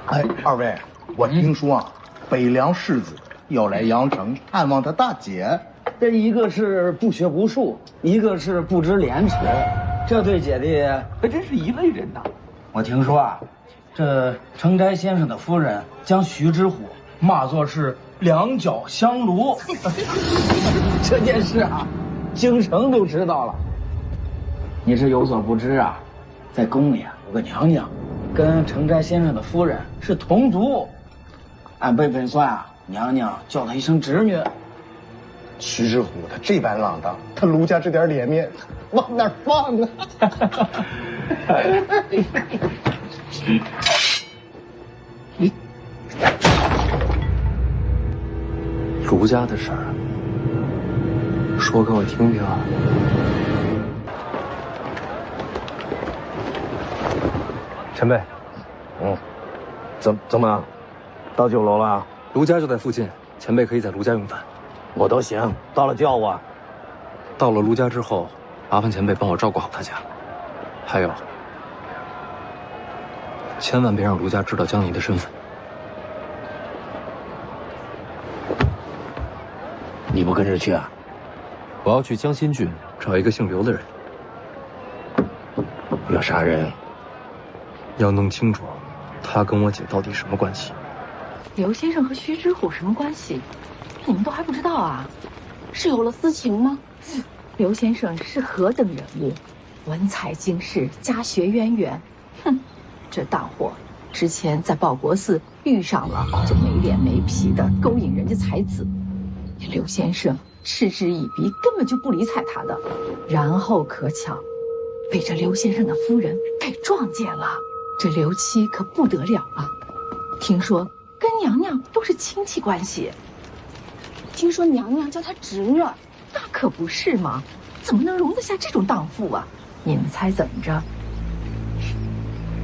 哎，二位，我听说啊，北凉世子要来阳城探望他大姐。这一个是不学无术，一个是不知廉耻，这对姐弟还真是一类人呐。我听说啊，这程斋先生的夫人将徐知虎骂作是两脚香炉，这件事啊，京城都知道了。你是有所不知啊，在宫里啊有个娘娘，跟程斋先生的夫人是同族，按辈分算啊，娘娘叫她一声侄女。徐知虎他这般浪荡，他卢家这点脸面往哪儿放啊？卢家的事儿，说给我听听啊。前辈，怎么，到酒楼了？卢家就在附近，前辈可以在卢家用饭。我都行，到了叫我。到了卢家之后，麻烦前辈帮我照顾好他家。还有，千万别让卢家知道江离的身份。你不跟着去啊？我要去江心郡找一个姓刘的人。要杀人？要弄清楚，他跟我姐到底什么关系？刘先生和徐知虎什么关系？你们都还不知道啊？是有了私情吗？刘先生是何等人物，文采经世，家学渊源。哼，这大伙之前在报国寺遇上了，就没脸没皮的勾引人家才子。刘先生嗤之以鼻，根本就不理睬他的。然后可巧，被这刘先生的夫人给撞见了。这刘妻可不得了啊！听说跟娘娘都是亲戚关系。听说娘娘叫她侄女，那可不是嘛，怎么能容得下这种荡妇啊？你们猜怎么着？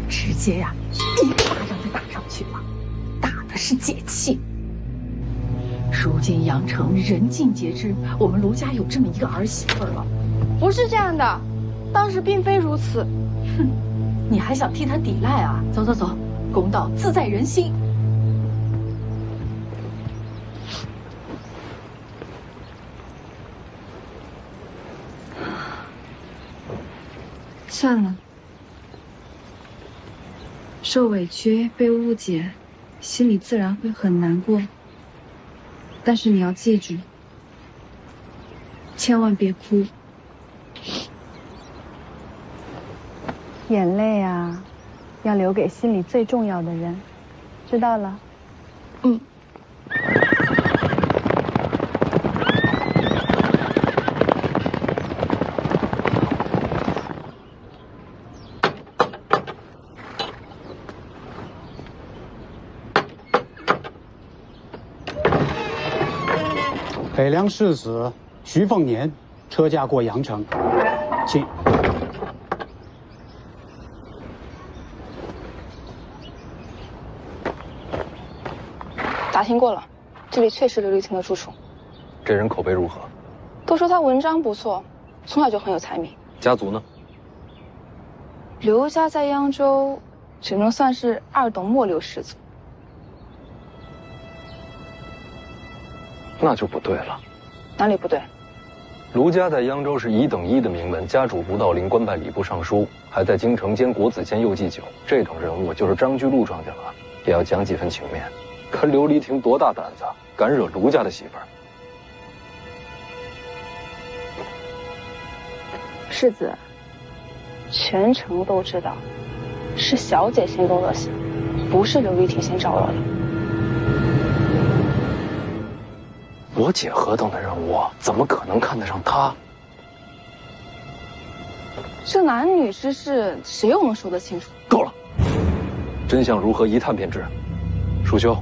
直接呀，一个巴掌就打上去了，打的是解气。如今阳城人尽皆知，我们卢家有这么一个儿媳妇了。不是这样的，当时并非如此。哼，你还想替他抵赖啊？走走走，公道自在人心。算了，受委屈被误解，心里自然会很难过。但是你要记住，千万别哭。眼泪啊，要留给心里最重要的人，知道了？嗯。北凉世子徐凤年车驾过阳城，请。打听过了，这里确实刘丽婷的住处。这人口碑如何？都说他文章不错，从小就很有才名。家族呢？刘家在扬州只能算是二等末流士族。那就不对了。哪里不对？卢家在扬州是1等1的名门，家主卢道林官拜礼部尚书，还在京城兼国子监右祭酒。这种人物就是张居禄撞见了，也要讲几分情面。可刘丽婷多大胆子，敢惹卢家的媳妇儿？世子，全城都知道，是小姐先动恶行，不是刘丽婷先招惹的。我姐何等的人物，怎么可能看得上她？这男女之事，谁又能说得清楚？够了，真相如何一探便知。淑修，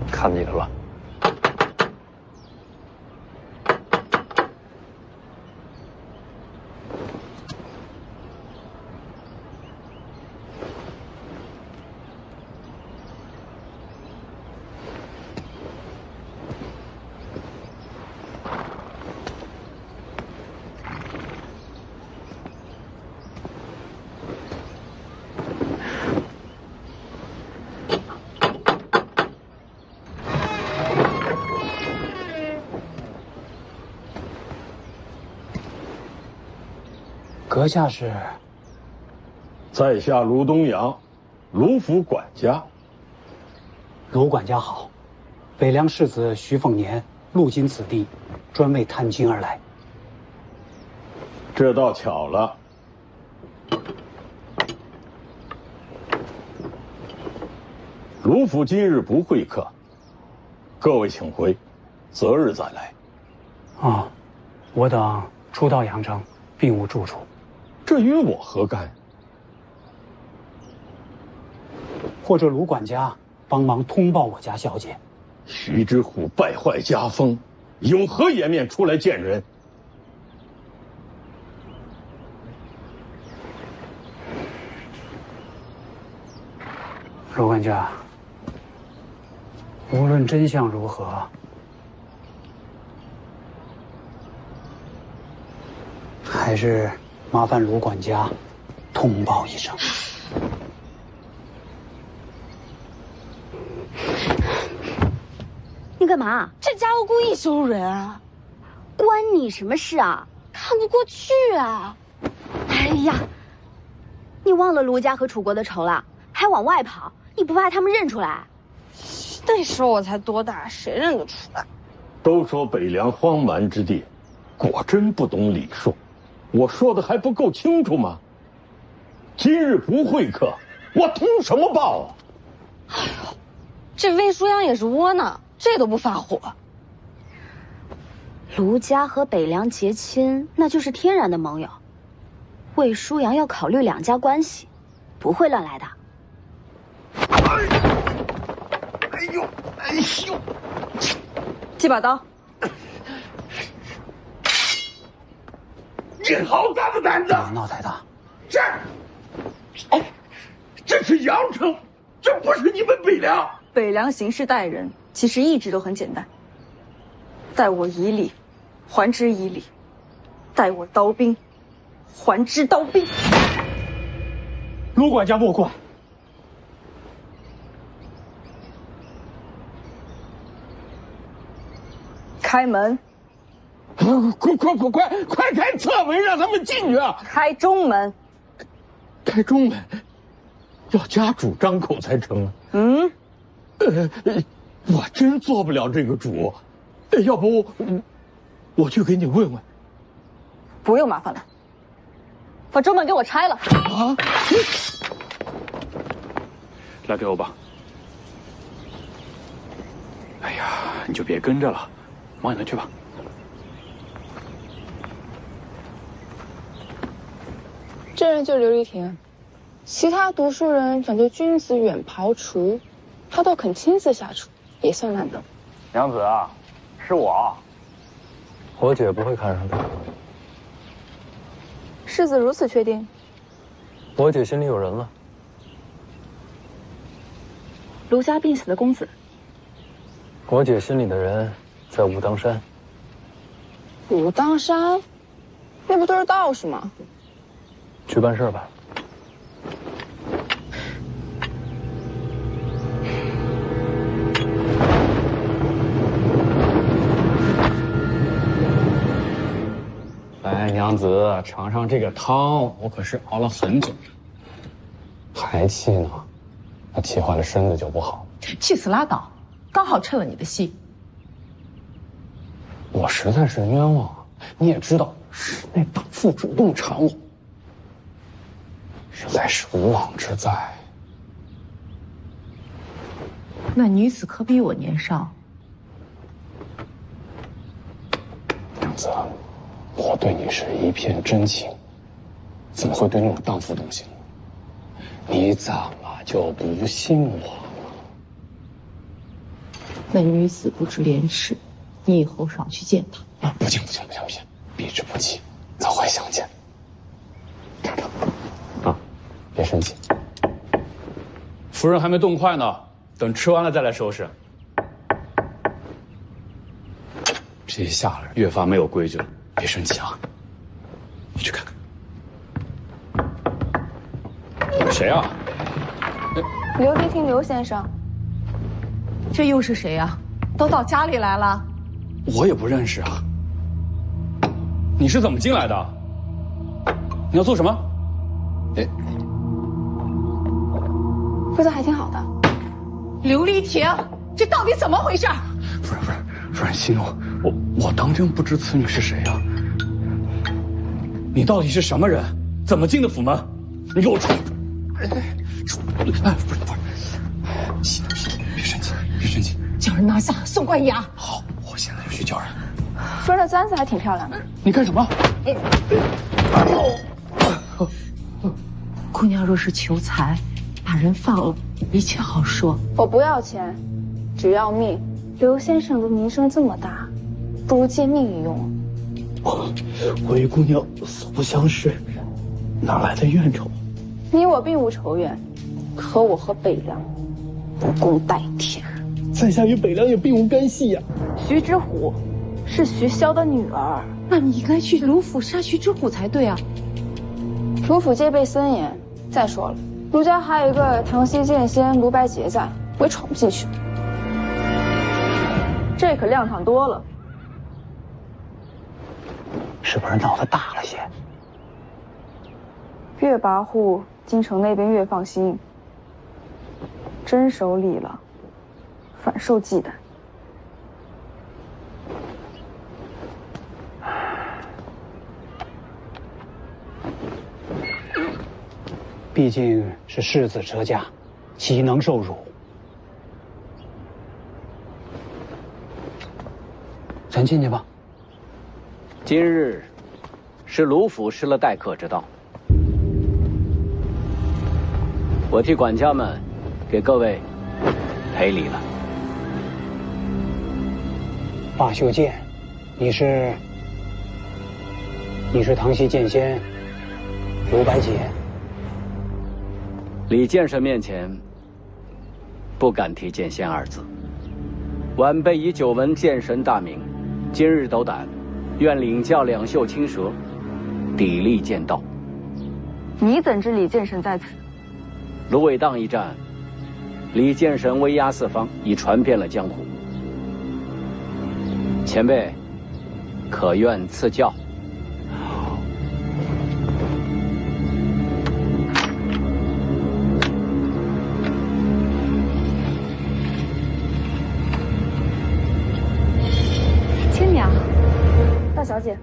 看你的了。阁下是？在下卢东阳，卢府管家。卢管家好，北凉世子徐凤年路经此地，专为探亲而来。这倒巧了。卢府今日不会客，各位请回，择日再来。啊，我等初到阳城，并无住处。这与我何干？或者卢管家帮忙通报我家小姐。徐之虎败坏家风，有何颜面出来见人？卢管家，无论真相如何，还是麻烦卢管家通报一声。你干嘛？这家伙故意羞辱人啊！关你什么事啊？看不过去啊！哎呀，你忘了卢家和楚国的仇了，还往外跑，你不怕他们认出来？那时候我才多大，谁认得出来？都说北凉荒蛮之地，果真不懂礼数。我说的还不够清楚吗？今日不会客，我通什么报啊？哎呦，这魏舒阳也是窝囊，这都不发火。卢家和北凉结亲，那就是天然的盟友。魏舒阳要考虑两家关系，不会乱来的。哎呦，哎呦！这把刀。你好大的胆子！闹太大。这是阳城，这不是你们北凉。北凉行事待人，其实一直都很简单。待我以礼，还之以礼；待我刀兵，还之刀兵。卢管家莫怪。开门！快开侧门，让他们进去啊！开中门！开中门，要家主张口才成啊。我真做不了这个主，要不我去给你问问。不用麻烦了，把中门给我拆了。啊！来给我吧。哎呀，你就别跟着了，忙你的去吧。这人就琉璃亭，其他读书人讲究君子远庖厨，他都肯亲自下厨，也算难得。娘子啊，是我。我姐不会看上他。世子如此确定？我姐心里有人了。卢家病死的公子。我姐心里的人在武当山。武当山，那不都是道士吗？去办事吧。来，娘子，尝尝这个汤，我可是熬了很久。还气呢？那气坏了身子就不好。气死拉倒，刚好趁了你的戏。我实在是冤枉啊！你也知道，是那大妇主动缠我，实在是无妄之灾。那女子可比我年少。娘子，我对你是一片真情，怎么会对那种荡妇动心？你怎么就不信我了？那女子不知廉耻，你以后少去见她。不行，避之不及，早会相见。尝尝啊，别生气。夫人还没动筷呢，等吃完了再来收拾。这一下来越发没有规矩了，别生气啊。你去看看。谁啊？琉璃亭刘先生。这又是谁啊？都到家里来了。我也不认识啊。你是怎么进来的？你要做什么？哎，味道还挺好的。刘丽婷，这到底怎么回事？夫人息怒，我当真不知此女是谁啊！你到底是什么人？怎么进的府门？你给我出！哎，不是，息怒，别生气，别生气，叫人拿下，送官衙。好，我现在就去叫人。夫人的簪子还挺漂亮的。你干什么？姑娘若是求财，把人放了，一切好说。我不要钱，只要命。刘先生的名声这么大，不如借命一用。我与姑娘素不相识，哪来的怨仇？你我并无仇怨，可我和北凉不共戴天。在下与北凉也并无干系呀。徐之虎是徐骁的女儿，那你应该去卢府杀徐之虎才对啊。卢府戒备森严，再说了，卢家还有一个唐西剑仙卢白洁在，我也闯不进去。这可亮堂多了。是不是闹得大了些？越跋扈，京城那边越放心。真守礼了，反受忌惮。毕竟是世子哲家，岂能受辱？咱进去吧。今日是卢府失了待客之道，我替管家们给各位赔礼了。罢休剑，你是唐西剑仙卢白洁。李剑神面前不敢提剑仙二字，晚辈已久闻剑神大名，今日斗胆，愿领教两袖青蛇，砥砺剑道。你怎知李剑神在此？芦苇荡一战，李剑神威压四方，已传遍了江湖。前辈，可愿赐教？青鸟，大小姐，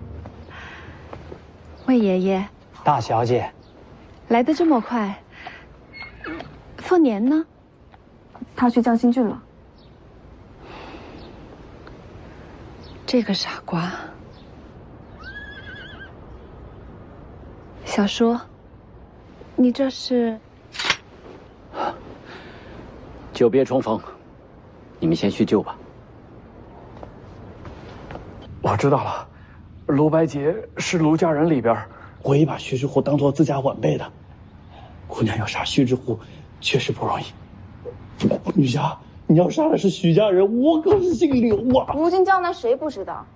魏爷爷，大小姐，来得这么快。凤年呢？他去江心郡了。这个傻瓜。小叔，你这是？久别重逢，你们先叙旧吧。我知道了，卢白洁是卢家人里边，我也把徐之虎当做自家晚辈的。姑娘要杀徐之虎，确实不容易。女侠，你要杀的是徐家人，我可是姓刘啊！如今江南谁不知道？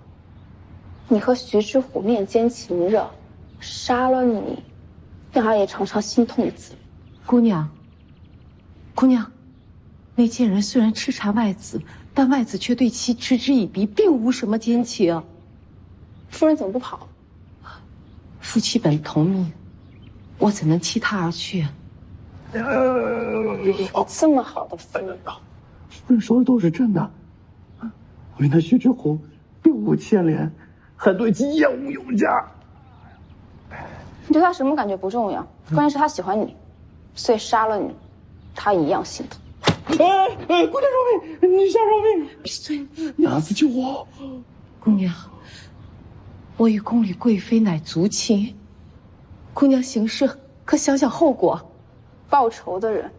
你和徐之虎面奸情热，杀了你，娘也常常心痛的滋味。姑娘，那贱人虽然痴缠外子，但外子却对其嗤之以鼻，并无什么奸情。夫人怎么不跑？夫妻本同命，我怎能弃他而去？这么好的夫人，夫人说的都是真的。我与那徐之虎并无牵连，还对其厌恶有加。你对他什么感觉不重要，关键是他喜欢你，所以杀了你，他一样心疼。姑娘饶命！女侠饶命！闭嘴！娘子救我！姑娘，我与宫里贵妃乃族亲，姑娘行事可想想后果。报仇的人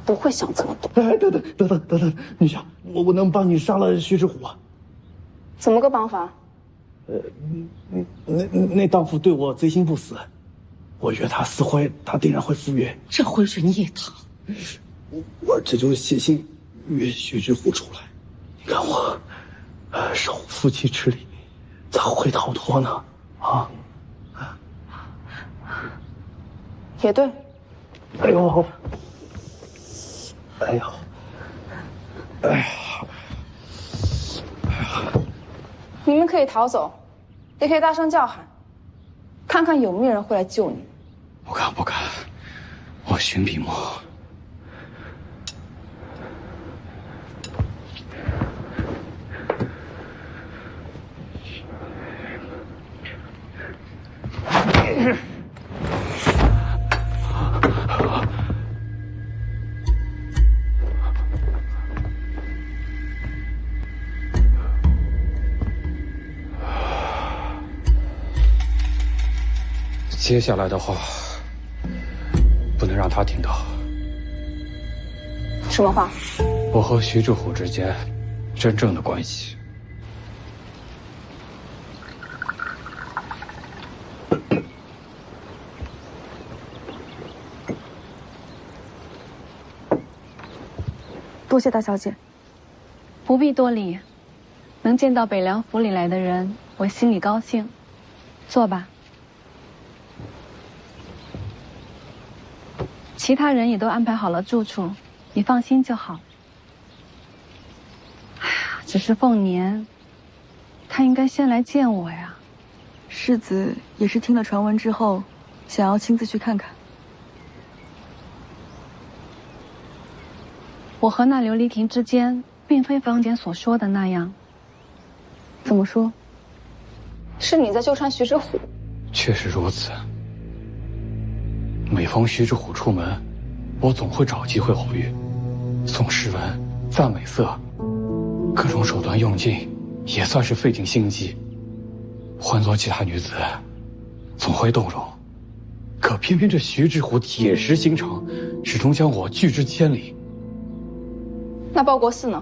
不会想这么多。哎，等，女侠，我能帮你杀了徐之虎啊？怎么个帮法？那荡妇对我贼心不死，我约他死会，他定然会赴约。这浑人叶堂，我这就写信约徐之虎出来。你看我，守护夫妻之礼，怎会逃脱呢？啊？也对。哎呦！你们可以逃走，也可以大声叫喊，看看有没有人会来救你。不敢不敢，我寻笔墨。接下来的话，不能让他听到。什么话？我和徐志虎之间真正的关系。多谢大小姐。不必多礼，能见到北凉府里来的人，我心里高兴。坐吧。其他人也都安排好了住处，你放心就好。哎呀，只是凤年，他应该先来见我呀。世子也是听了传闻之后，想要亲自去看看。我和那琉璃亭之间，并非坊间所说的那样。怎么说？是你在纠缠徐志虎？确实如此。每逢徐志虎出门，我总会找机会偶遇，送诗文、赞美色，各种手段用尽，也算是费尽心机。换做其他女子，总会动容，可偏偏这徐志虎铁石心肠，始终将我拒之千里。那报国寺呢？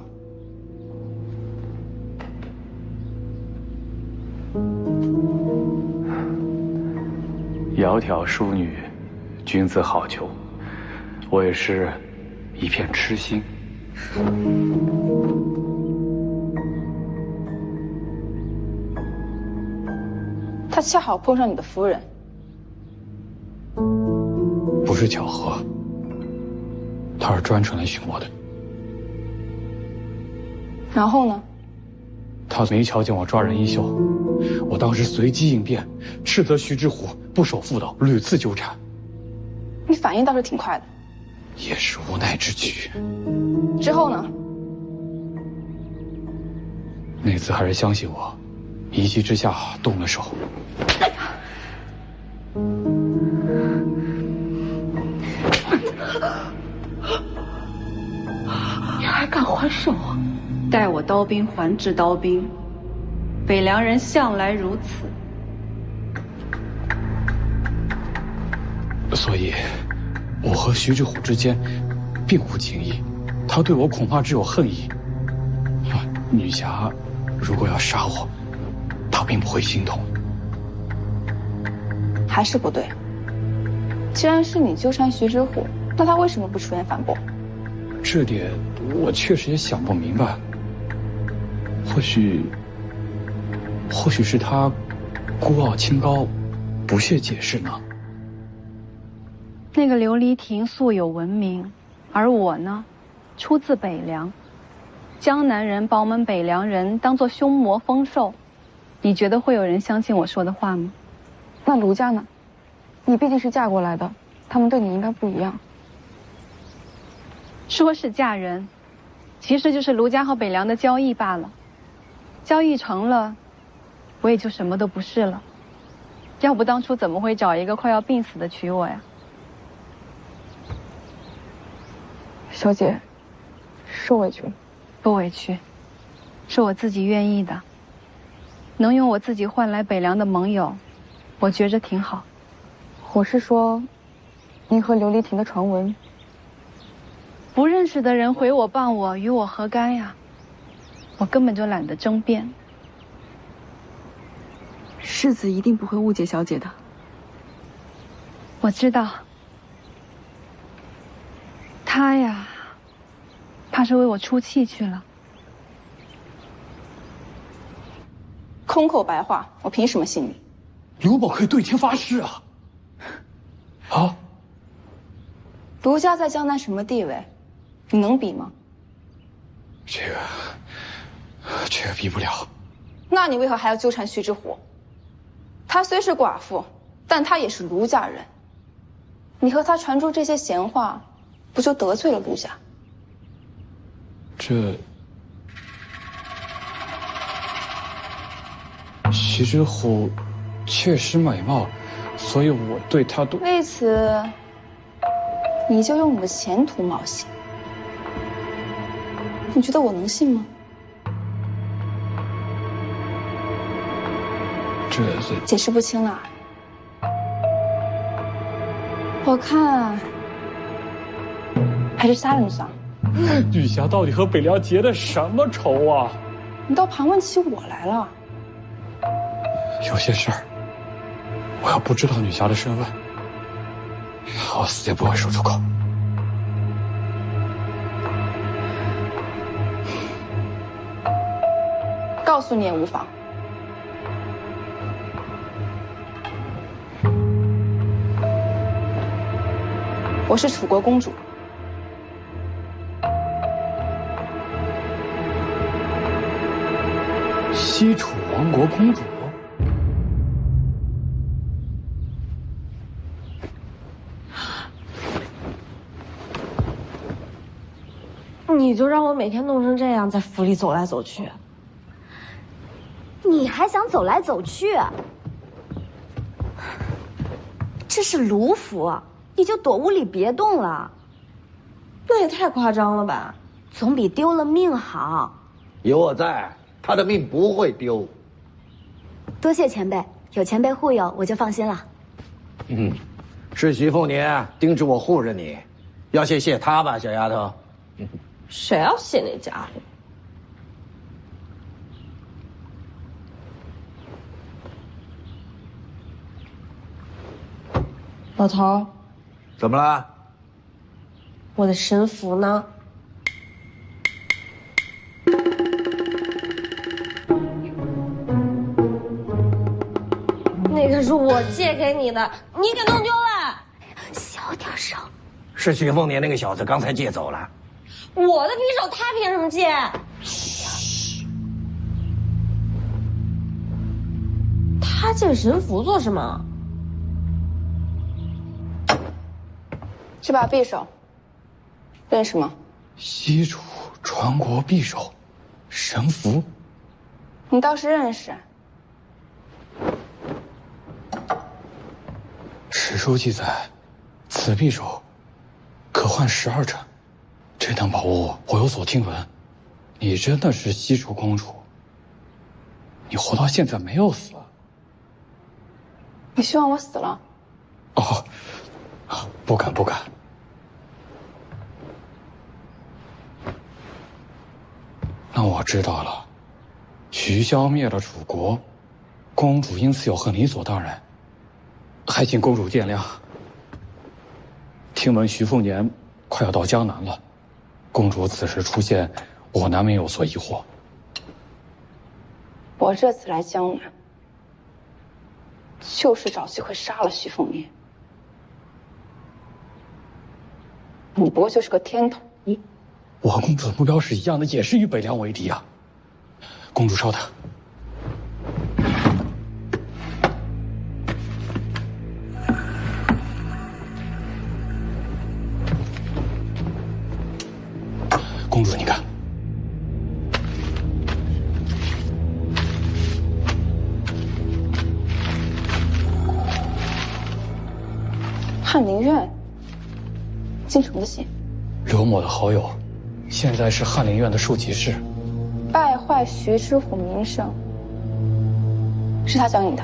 窈窕淑女，君子好逑。我也是一片痴心。他恰好碰上你的夫人。不是巧合，他是专程来寻我的。然后呢？他没瞧见我抓人衣袖，我当时随机应变，斥责徐志虎不守妇道，屡次纠缠。你反应倒是挺快的。也是无奈之举。之后呢？那次还是相信我，一气之下动了手。你还敢还手？待我刀兵还治刀兵，北凉人向来如此。所以，我和徐志虎之间并无情谊，他对我恐怕只有恨意。女侠如果要杀我，他并不会心痛。还是不对。既然是你纠缠徐志虎，那他为什么不出言反驳？这点我确实也想不明白。或许是他孤傲清高，不屑解释呢。那个琉璃亭素有闻名，而我呢，出自北凉，江南人把我们北凉人当作凶魔疯兽，你觉得会有人相信我说的话吗？那卢家呢？你毕竟是嫁过来的，他们对你应该不一样。说是嫁人，其实就是卢家和北凉的交易罢了。交易成了，我也就什么都不是了。要不当初怎么会找一个快要病死的娶我呀？小姐，受委屈了。不委屈，是我自己愿意的。能用我自己换来北凉的盟友，我觉着挺好。我是说，您和琉璃亭的传闻。不认识的人毁我谤我，与我何干呀？我根本就懒得争辩。世子一定不会误解小姐的。我知道。他呀，怕是为我出气去了。空口白话，我凭什么信你？刘宝可以对天发誓啊！啊！卢家在江南什么地位？你能比吗？这个比不了。那你为何还要纠缠徐志虎？她虽是寡妇，但他也是卢家人，你和他传出这些闲话，不就得罪了卢家？这徐之虎确实美貌，所以我对他都……为此，你就用你的前途冒险？你觉得我能信吗？这解释不清了。我看还是杀了你算了。女侠到底和北凉结的什么仇啊？你倒盘问起我来了。有些事儿，我要不知道女侠的身份，我死也不会说出口。告诉你也无妨。我是楚国公主。西楚王国公主？你就让我每天弄成这样，在府里走来走去。你还想走来走去？这是卢府，你就躲屋里别动了。那也太夸张了吧？总比丢了命好。有我在，他的命不会丢。多谢前辈，有前辈护佑，我就放心了。是徐凤年叮嘱我护着你，要谢他吧，小丫头。谁要谢那家伙？老头，怎么了？我的神符呢？那个是我借给你的，你给弄丢了。小点声。是徐凤年那个小子刚才借走了。我的匕首，他凭什么借？他借神符做什么？这把匕首，认识吗？西楚传国匕首，神符。你倒是认识。史书记载，此匕首可换12trận。这等宝物我有所听闻，你真的是西楚公主？你活到现在没有死？你希望我死了？哦，不敢不敢。那我知道了，徐消灭了楚国，公主因此有恨理所当然，还请公主见谅。听闻徐凤年快要到江南了。公主此时出现，我难免有所疑惑。我这次来江南，就是找机会杀了徐凤年。你不过就是个天头。我和公主的目标是一样的，也是与北凉为敌啊！公主稍等。公主，你看，翰林院，京城的信。刘某的好友，现在是翰林院的庶吉士。败坏徐之虎名声，是他教你的？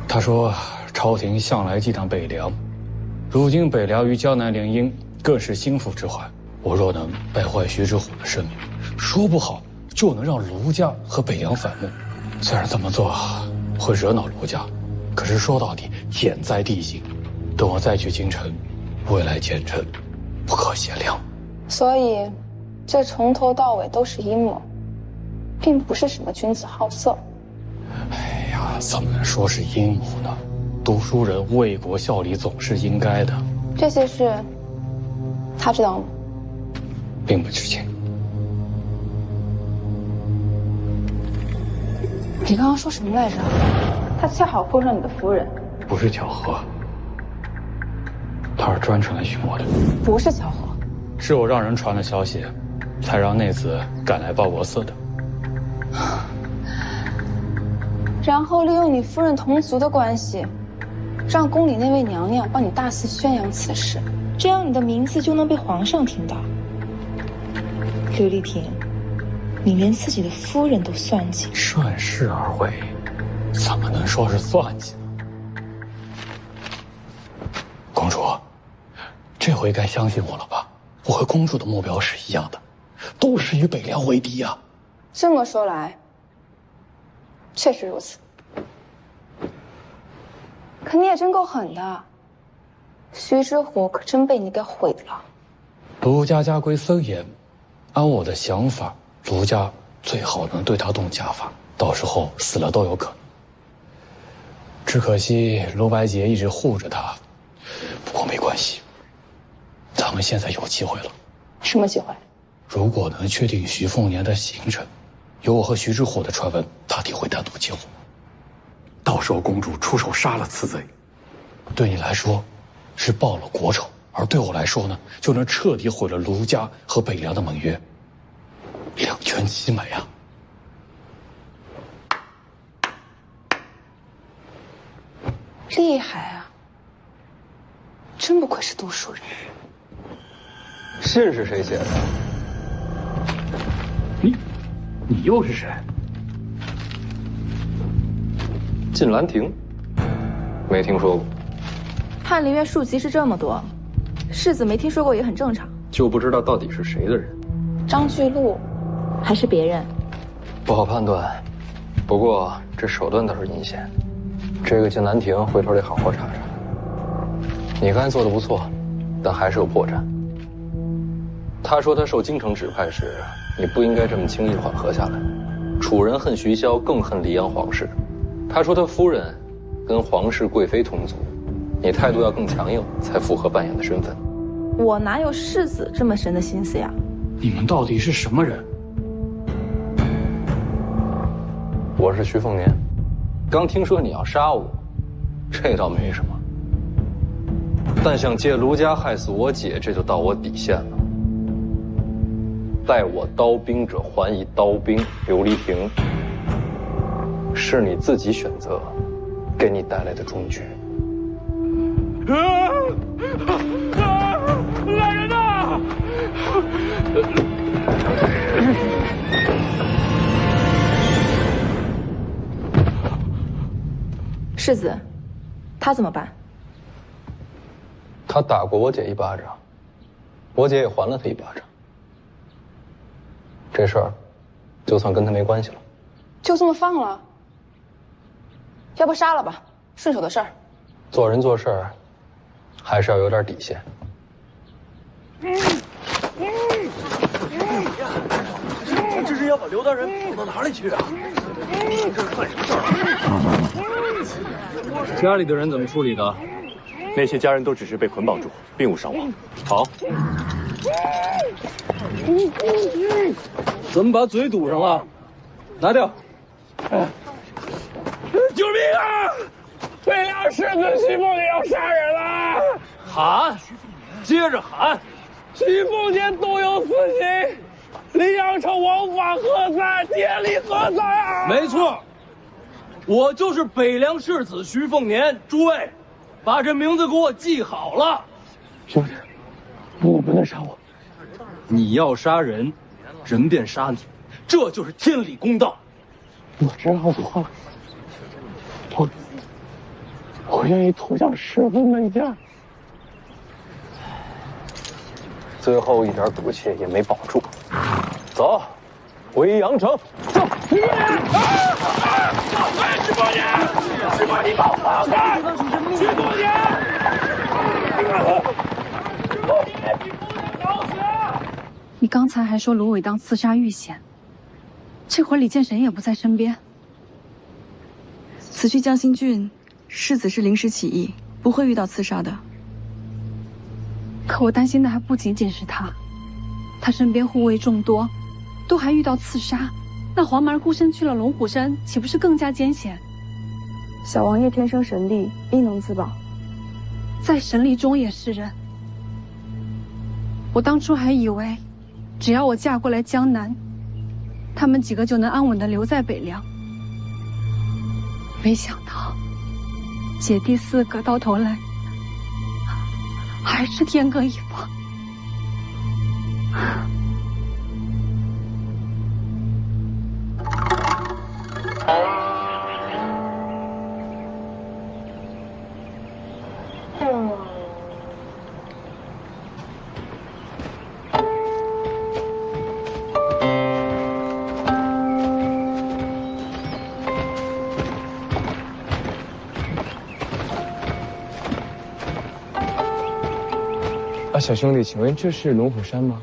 他说，朝廷向来忌惮北凉，如今北凉与江南联姻，更是心腹之患。我若能败坏徐之虎的声名，说不好就能让卢家和北凉反目。虽然这么做会惹恼卢家，可是说到底，险在地形。等我再去京城，未来前程不可限量。所以，这从头到尾都是阴谋，并不是什么君子好色。哎呀，怎么能说是阴谋呢？读书人为国效力总是应该的。这些事，他知道吗？并不知情。你刚刚说什么来着？他他恰好碰上你的夫人。不是巧合，他是专程来寻我的。不是巧合，是我让人传了消息，才让内子赶来报国寺的。然后利用你夫人同族的关系，让宫里那位娘娘帮你大肆宣扬此事，这样你的名字就能被皇上听到。琉璃亭，你连自己的夫人都算计，顺势而为，怎么能说是算计呢？公主，这回该相信我了吧？我和公主的目标是一样的，都是与北凉为敌啊。这么说来，确实如此。可你也真够狠的，徐之虎可真被你给毁了。卢家家规森严，按我的想法，卢家最好能对他动家法，到时候死了都有可能。只可惜卢白洁一直护着他，不过没关系，咱们现在有机会了。什么机会？如果能确定徐凤年的行程，有我和徐之虎的传闻，大抵会单独接我。到时候公主出手杀了此贼，对你来说是报了国仇，而对我来说呢，就能彻底毁了卢家和北凉的盟约，两全其美啊！厉害啊！真不愧是读书人。信是谁写的？你又是谁？晋兰亭，没听说过。翰林院庶吉是这么多，世子没听说过也很正常。就不知道到底是谁的人。张巨鹿，还是别人？不好判断，不过这手段倒是阴险。这个晋兰亭，回头得好好查查。你刚才做的不错，但还是有破绽。他说他受京城指派时，你不应该这么轻易缓和下来。楚人恨徐骁，更恨黎阳皇室。他说他夫人跟皇室贵妃同族，你态度要更强硬，才符合扮演的身份。我哪有世子这么深的心思呀？你们到底是什么人？我是徐凤年，刚听说你要杀我，这倒没什么。但想借卢家害死我姐，这就到我底线了。待我刀兵者，还以刀兵。琉璃亭，是你自己选择，给你带来的终局。来人呐！世子，他怎么办？他打过我姐一巴掌，我姐也还了他一巴掌。这事儿，就算跟他没关系了。就这么放了？要不杀了吧，顺手的事儿。做人做事儿，还是要有点底线。这是要把刘大人送到哪里去啊？这是犯什么事儿？家里的人怎么处理的？那些家人都只是被捆绑住，并无伤亡。好。怎么把嘴堵上了？拿掉！救命啊！北凉世子徐凤年要杀人了！喊，接着喊！徐凤年动有私刑，黎阳城王法何在？天理何在啊？没错，我就是北凉世子徐凤年。诸位，把这名字给我记好了。兄弟，你不能杀我。你要杀人，人便杀你，这就是天理公道。我知道错了，我愿意投降师傅门下。最后一点骨气也没保住，走，回阳城。走。徐凤年！徐凤年！徐凤年，你把我放开！徐凤年！徐凤年，你不能找死！你刚才还说芦苇当刺杀遇险，这会儿李建神也不在身边。此去江心郡，世子是临时起意，不会遇到刺杀的。可我担心的还不仅仅是他，他身边护卫众多，都还遇到刺杀，那黄蛮孤身去了龙虎山，岂不是更加艰险？小王爷天生神力，必能自保。在神力中也是人。我当初还以为，只要我嫁过来江南，他们几个就能安稳地留在北凉。没想到，姐弟4个到头来还是天各一方。小兄弟，请问这是龙虎山吗？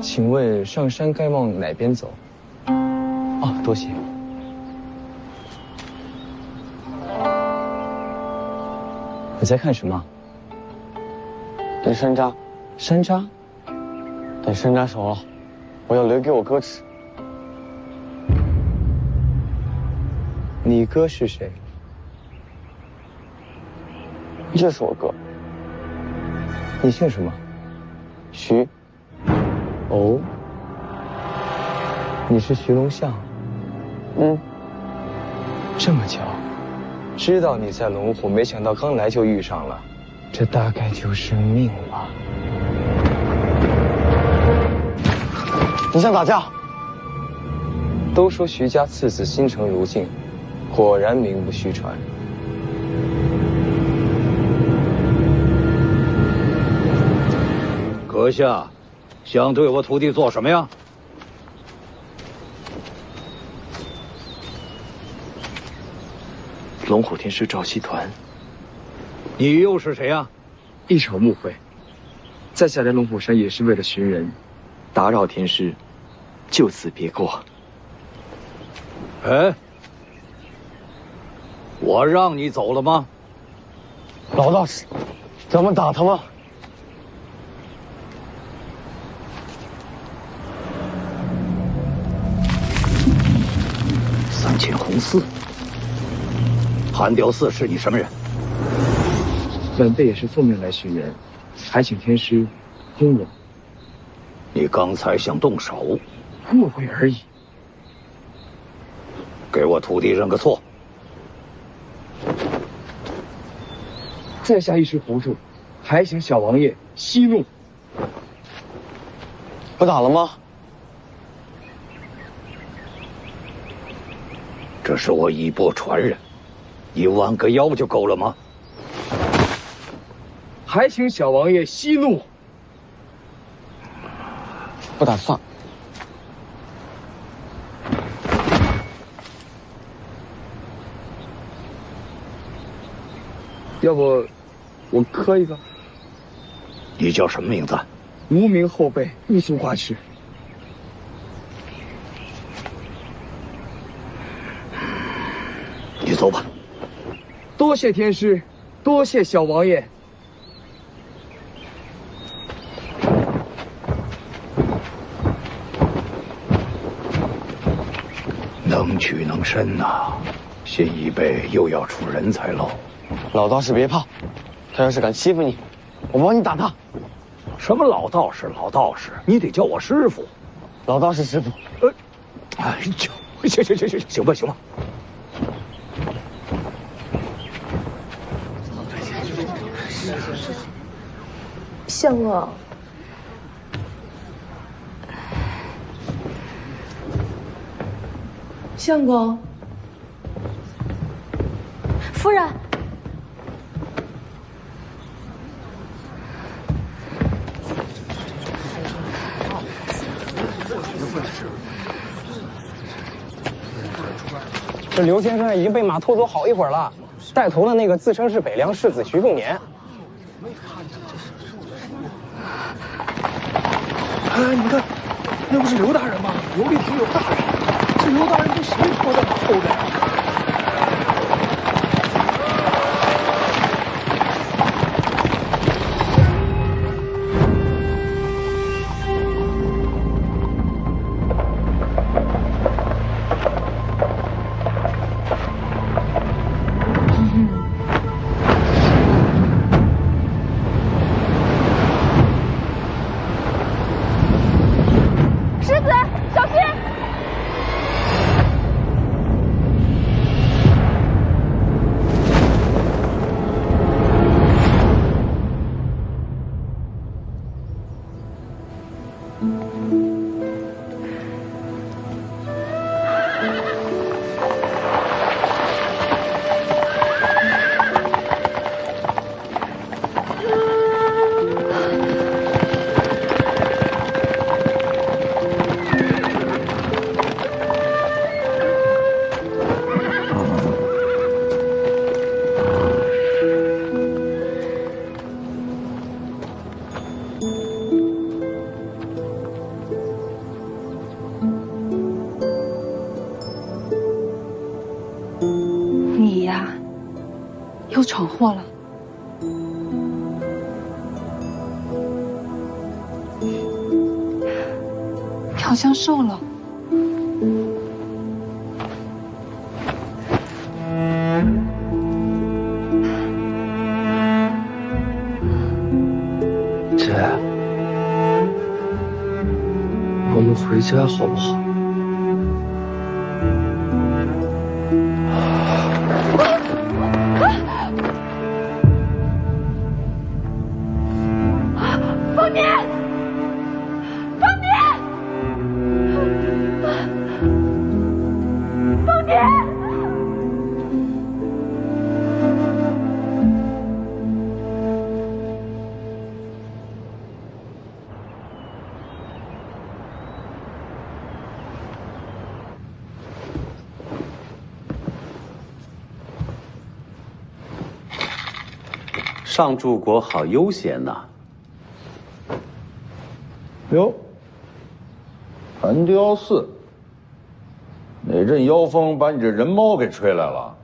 请问上山该往哪边走？哦，多谢。你在看什么？等山楂。山楂？等山楂熟了，我要留给我哥吃。你哥是谁？这是我哥。你姓什么？徐。哦，你是徐龙象。这么巧，知道你在龙虎，没想到刚来就遇上了，这大概就是命吧。你想打架？都说徐家次子心诚如镜，果然名不虚传。阁下，想对我徒弟做什么呀？龙虎天师赵熙团。你又是谁呀？一场误会，在下来龙虎山也是为了寻人，打扰天师，就此别过。哎，我让你走了吗？老大师，咱们打他吗？三千红寺，韩雕寺是你什么人？晚辈也是奉命来寻人，还请天师通融。你刚才想动手？误会而已。给我徒弟认个错。在下一时糊涂，还请小王爷息怒。不打了吗？这是我衣钵传人，你弯个腰就够了吗？还请小王爷息怒。不打算。要不，我磕一个。你叫什么名字？无名后辈，不足挂齿。你走吧。多谢天师，多谢小王爷。能屈能伸呐，新一辈又要出人才喽。老道士别怕，他要是敢欺负你，我帮你打他。什么老道士，老道士，你得叫我师傅。老道士师傅。哎呦，行吧。相公，相公，夫人。这刘先生已经被马拖走好一会儿了，带头的那个自称是北凉世子徐凤年。哎，你看，那不是刘大人吗？刘立亭有大人，这刘大人被谁拖在马后边？你呀，又闯祸了。你好像瘦了。姐，我们回家好不好？凤年，凤年，凤年。上柱国好悠闲呐！哟，寒雕寺，哪阵妖风把你这人猫给吹来了？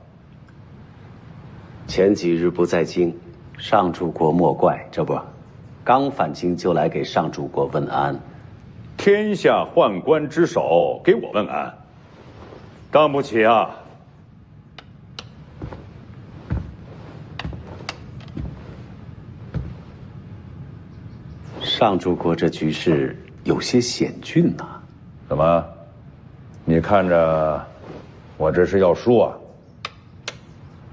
前几日不在京，上柱国莫怪，这不，刚返京就来给上柱国问安。天下宦官之首，给我问安，当不起啊！上柱国这局势有些险峻呐。怎么？你看着我这是要输啊？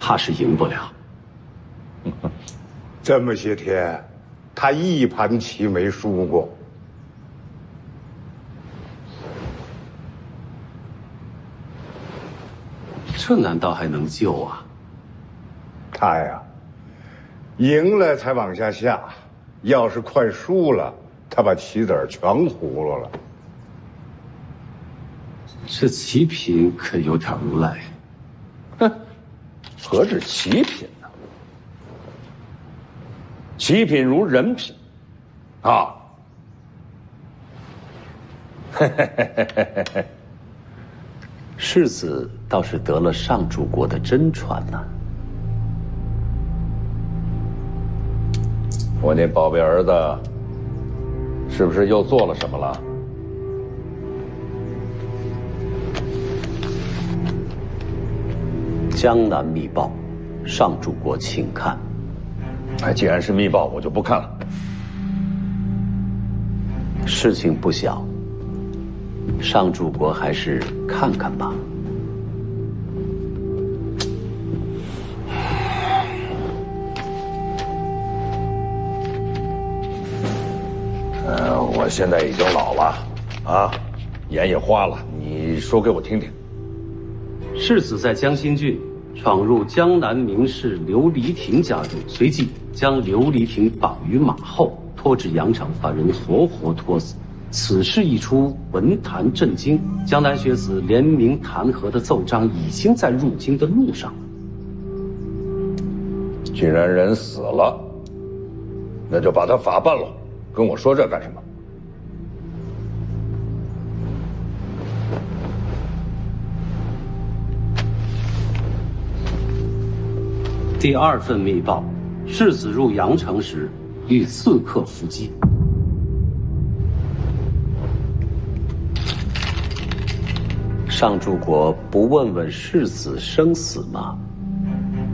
怕是赢不了。这么些天，他一盘棋没输过。这难道还能救啊？他呀，赢了才往下下。要是快输了，他把棋子全糊了了。这棋品可有点无赖。哼，何止棋品呢？棋品如人品，啊！世子倒是得了上柱国的真传呐。我那宝贝儿子，是不是又做了什么了？江南密报，上柱国请看。哎，既然是密报，我就不看了。事情不小，上柱国还是看看吧。我现在已经老了，啊，眼也花了。你说给我听听。世子在江心郡闯入江南名士刘黎亭家中，随即将刘黎亭绑于马后，拖至阳城，把人活活拖死。此事一出，文坛震惊，江南学子联名弹劾的奏章已经在入京的路上。既然人死了，那就把他法办了。跟我说这干什么？第二份密报，世子入阳城时遇刺客伏击。上柱国不问问世子生死吗？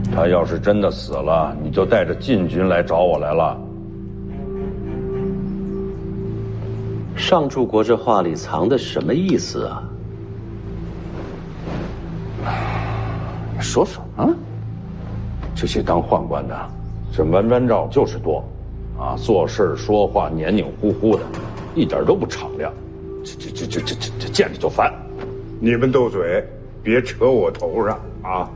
他要是真的死了，你就带着禁军来找我来了。上柱国这话里藏的什么意思啊？说说啊。这些当宦官的，这弯弯绕就是多，啊，做事说话黏黏糊糊的，一点都不敞亮，这见着就烦。你们斗嘴，别扯我头上啊！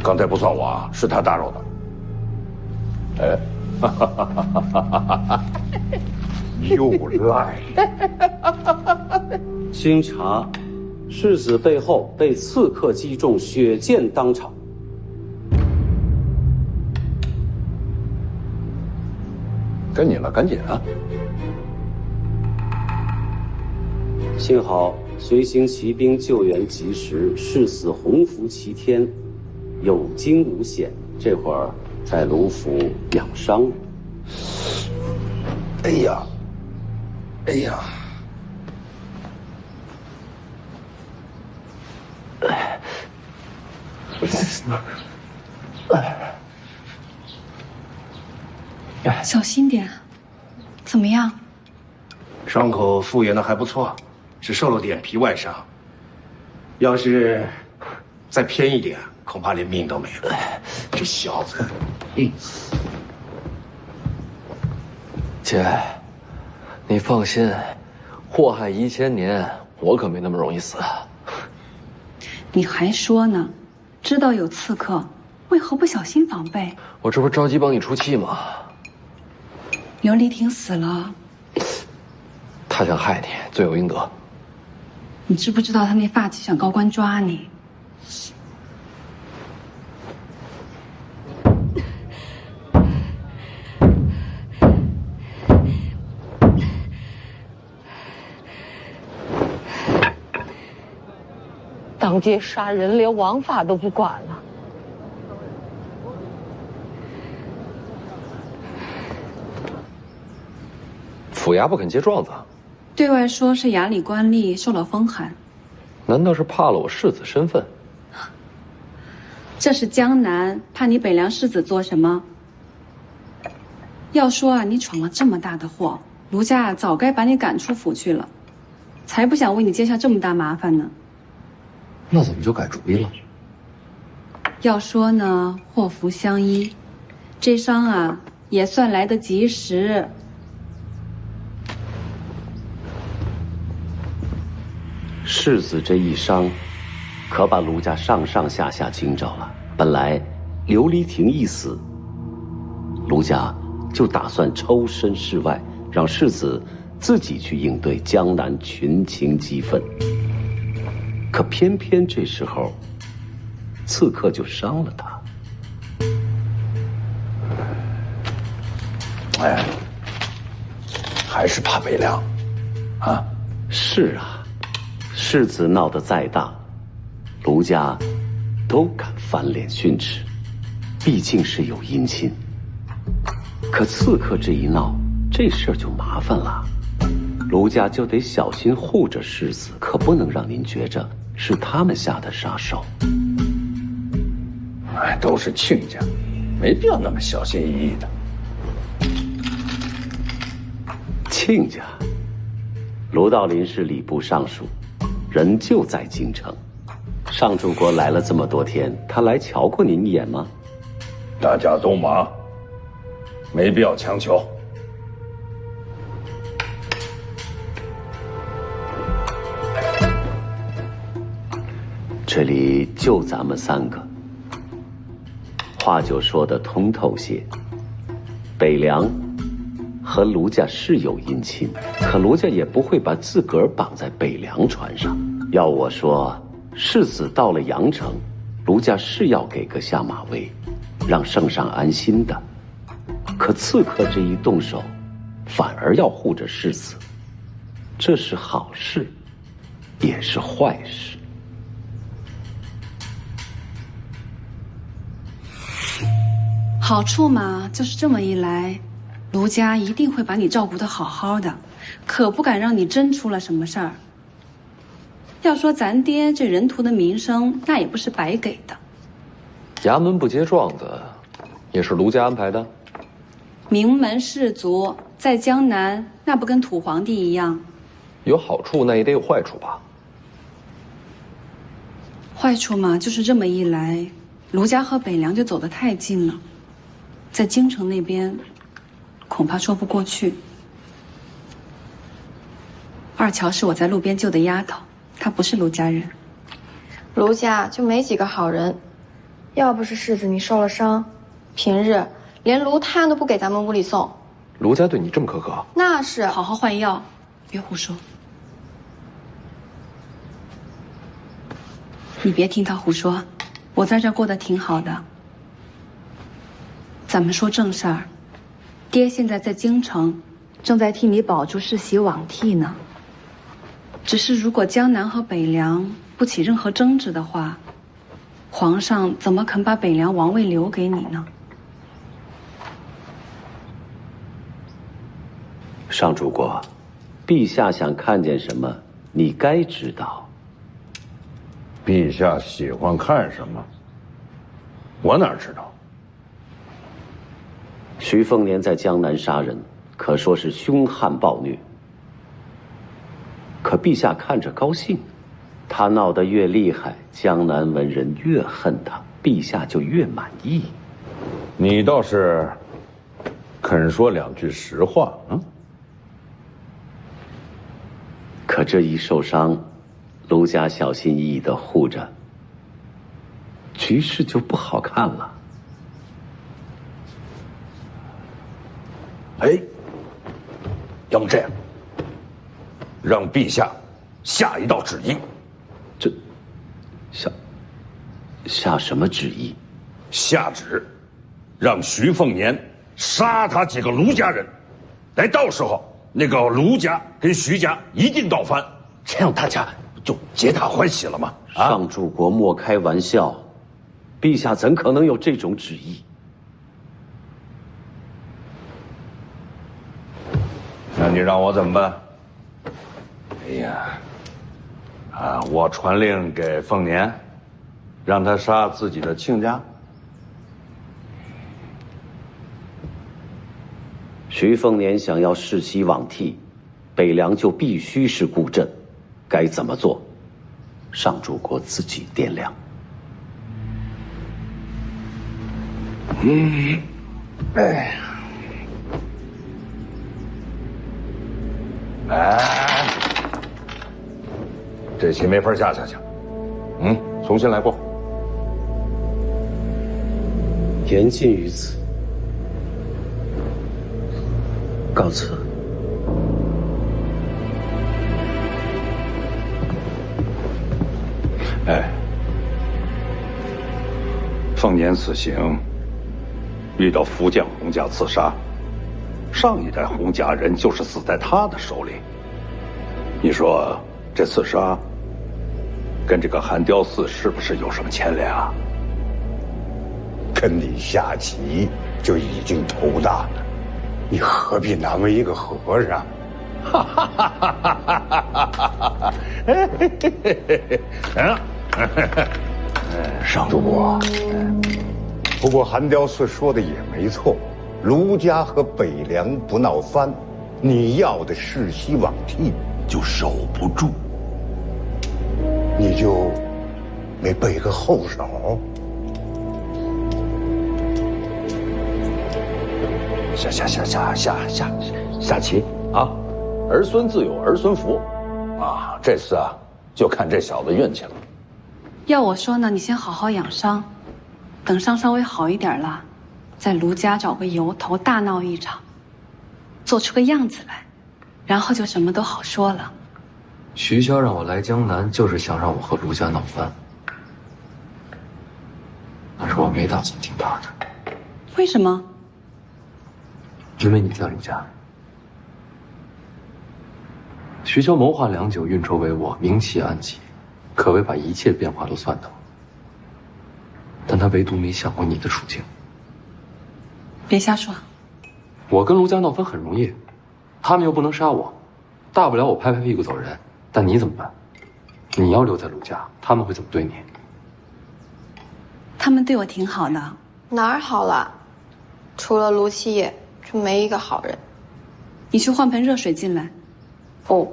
刚才不算我啊，是他打扰的。哎，哈哈哈哈哈哈！又来。经查，世子背后被刺客击中，血溅当场。该你了，赶紧啊！幸好随行骑兵救援及时，世子洪福齐天，有惊无险。这会儿在卢府养伤。哎呀，哎呀！小心点，怎么样？伤口复原的还不错，只受了点皮外伤。要是再偏一点，恐怕连命都没了。这小子，姐，你放心，祸害1000年，我可没那么容易死。你还说呢？知道有刺客，为何不小心防备？我这不着急帮你出气吗？刘丽婷死了，他想害你，罪有应得。你知不知道他那发起想高官抓你？当街杀人，连王法都不管了。府衙不肯接状子，对外说是衙里官吏受了风寒，难道是怕了我世子身份？这是江南，怕你北凉世子做什么？要说啊，你闯了这么大的祸，卢家早该把你赶出府去了，才不想为你接下这么大麻烦呢。那怎么就改主意了？要说呢，祸福相依，这伤啊也算来得及时。世子这一伤，可把卢家上上下下惊着了。本来琉璃亭一死，卢家就打算抽身事外，让世子自己去应对江南群情激愤。可偏偏这时候，刺客就伤了他。哎，还是怕北凉，啊？是啊。世子闹得再大，卢家都敢翻脸训斥，毕竟是有姻亲。可刺客这一闹，这事儿就麻烦了，卢家就得小心护着世子，可不能让您觉着是他们下的杀手。哎，都是亲家，没必要那么小心翼翼的。亲家，卢道林是礼部尚书。人就在京城，上柱国来了这么多天，他来瞧过您一眼吗？大家都忙，没必要强求。这里就咱们3个，话就说得通透些。北凉和卢家是有姻亲，可卢家也不会把自个儿绑在北凉船上。要我说，世子到了阳城，卢家是要给个下马威，让圣上安心的。可刺客这一动手，反而要护着世子，这是好事，也是坏事。好处嘛，就是这么一来，卢家一定会把你照顾得好好的，可不敢让你真出了什么事儿。要说咱爹这人徒的名声，那也不是白给的。衙门不接状子，也是卢家安排的。名门士族在江南，那不跟土皇帝一样？有好处，那也得有坏处吧？坏处嘛，就是这么一来，卢家和北凉就走得太近了，在京城那边，恐怕说不过去。二乔是我在路边救的丫头，她不是卢家人。卢家就没几个好人，要不是世子你受了伤，平日连卢炭都不给咱们屋里送。卢家对你这么苛刻？那是。好好换药，别胡说。你别听他胡说，我在这过得挺好的。咱们说正事儿，爹现在在京城，正在替你保住世袭罔替呢。只是如果江南和北凉不起任何争执的话，皇上怎么肯把北凉王位留给你呢？上主国，陛下想看见什么，你该知道。陛下喜欢看什么，我哪知道？徐凤年在江南杀人，可说是凶悍暴虐。可陛下看着高兴，他闹得越厉害，江南文人越恨他，陛下就越满意。你倒是肯说两句实话啊！可这一受伤，卢家小心翼翼地护着，局势就不好看了。哎，要么这样，让陛下下一道旨意。这下什么旨意？下旨，让徐凤年杀他几个卢家人。哎，到时候那个卢家跟徐家一定倒翻，这样大家就皆大欢喜了嘛。上主国莫开玩笑，陛下怎可能有这种旨意？那你让我怎么办？哎呀，我传令给凤年，让他杀自己的亲家。徐凤年想要世袭罔替，北凉就必须是固镇，该怎么做？上主国自己掂量。这棋没法下下去，重新来过。言尽于此，告辞。哎，凤年此行遇到福建洪家刺杀，上一代洪家人就是死在他的手里。你说这刺杀跟这个寒雕寺是不是有什么牵连啊？跟你下棋就已经头大了，你何必难为一个和尚？上主国，不过寒雕寺说的也没错，卢家和北凉不闹翻，你要的世袭罔替就守不住，你就没备个后手？下棋啊！儿孙自有儿孙福，这次就看这小子运气了。要我说呢，你先好好养伤，等伤稍微好一点了，在卢家找个由头大闹一场，做出个样子来，然后就什么都好说了。徐骁让我来江南，就是想让我和卢家闹翻，但是我没打算听他的。为什么？因为你在卢家。徐骁谋划良久，运筹帷幄，明棋暗棋，可谓把一切变化都算透。但他唯独没想过你的处境。别瞎说。我跟卢家闹翻很容易，他们又不能杀我，大不了我拍拍屁股走人。但你怎么办？你要留在卢家，他们会怎么对你？他们对我挺好的。哪儿好了？除了卢七爷，就没一个好人。你去换盆热水进来。哦。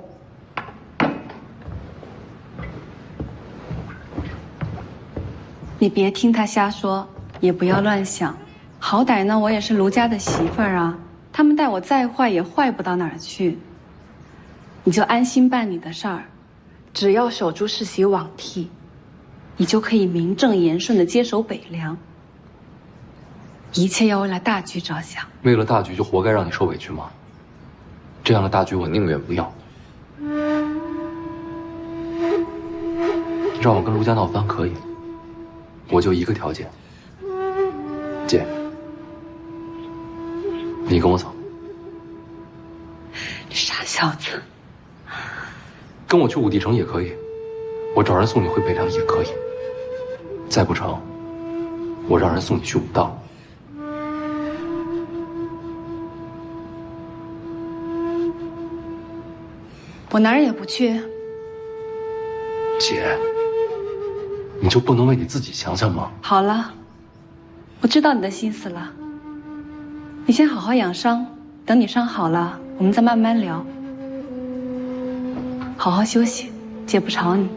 你别听他瞎说，也不要乱想。好歹呢，我也是卢家的媳妇儿啊，他们待我再坏也坏不到哪儿去。你就安心办你的事儿，只要守住世袭罔替，你就可以名正言顺地接手北凉。一切要为了大局着想。为了大局就活该让你受委屈吗？这样的大局我宁愿不要。让我跟卢家闹翻可以，我就一个条件。姐，你跟我走。你傻小子。跟我去武帝城也可以，我找人送你回北凉也可以。再不成，我让人送你去武道。我哪儿也不去。姐，你就不能为你自己想想吗？好了，我知道你的心思了。你先好好养伤，等你伤好了，我们再慢慢聊。好好休息，姐不吵你。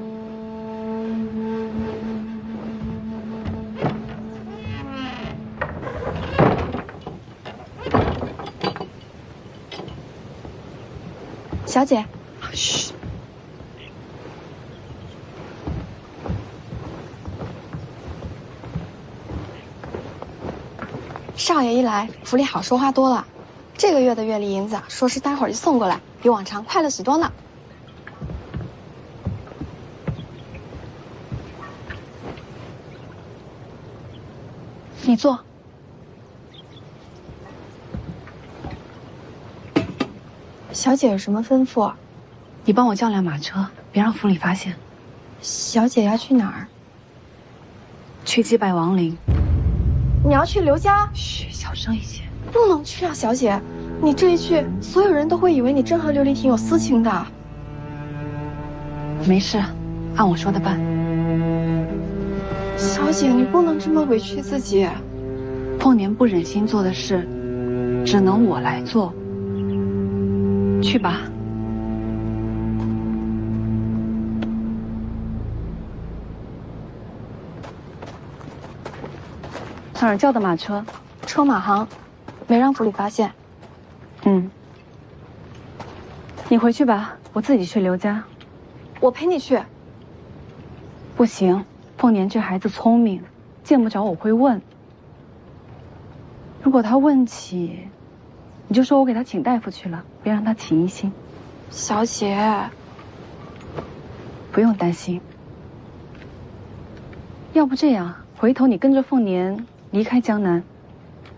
小姐。嘘。少爷一来，府里好说话多了。这个月的月例银子，说是待会儿就送过来，比往常快了许多呢。你坐。小姐有什么吩咐？你帮我叫辆马车，别让府里发现。小姐要去哪儿？去祭拜亡灵。你要去刘家？嘘，小声一些。不能去啊，小姐！你这一去，所有人都会以为你真和琉璃亭有私情的。没事，按我说的办。小姐，你不能这么委屈自己。凤年不忍心做的事，只能我来做。去吧。哪儿叫的马车？车马行，没让府里发现。嗯。你回去吧，我自己去刘家。我陪你去。不行，凤年这孩子聪明，见不着我会问。如果他问起，你就说我给他请大夫去了，别让他起疑心。小姐，不用担心。要不这样，回头你跟着凤年离开江南，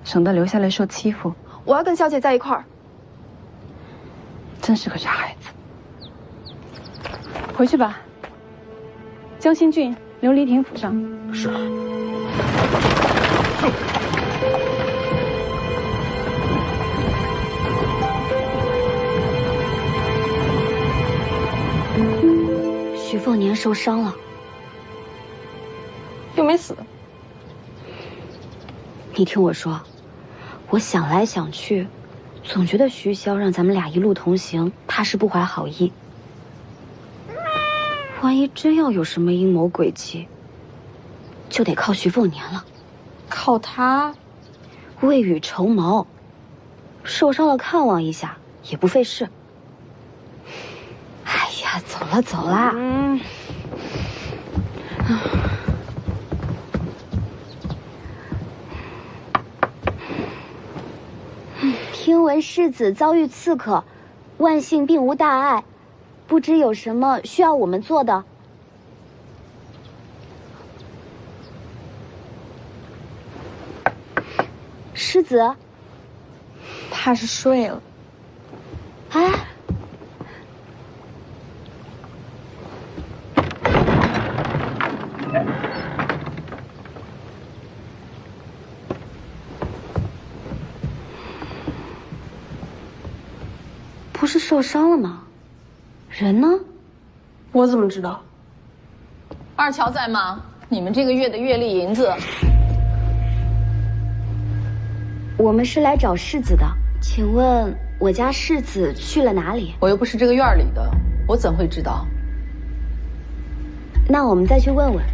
省得留下来受欺负。我要跟小姐在一块儿。真是个傻孩子。回去吧。江心郡琉璃亭府上。是。徐凤年受伤了，又没死。你听我说，我想来想去，总觉得徐骁让咱们俩一路同行，怕是不怀好意。万一真要有什么阴谋诡计，就得靠徐凤年了。靠他？未雨绸缪，受伤了看望一下也不费事。哎呀，走了走了。听闻世子遭遇刺客，万幸并无大碍，不知有什么需要我们做的？世子，怕是睡了。哎。不是受伤了吗？人呢？我怎么知道？二乔在吗？你们这个月的月例银子。我们是来找世子的，请问我家世子去了哪里？我又不是这个院里的，我怎会知道？那我们再去问问。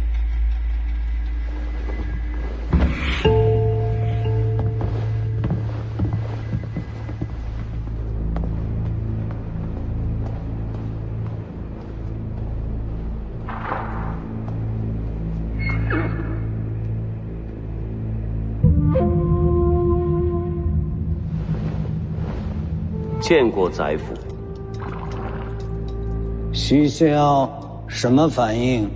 见过宰府。徐骁什么反应？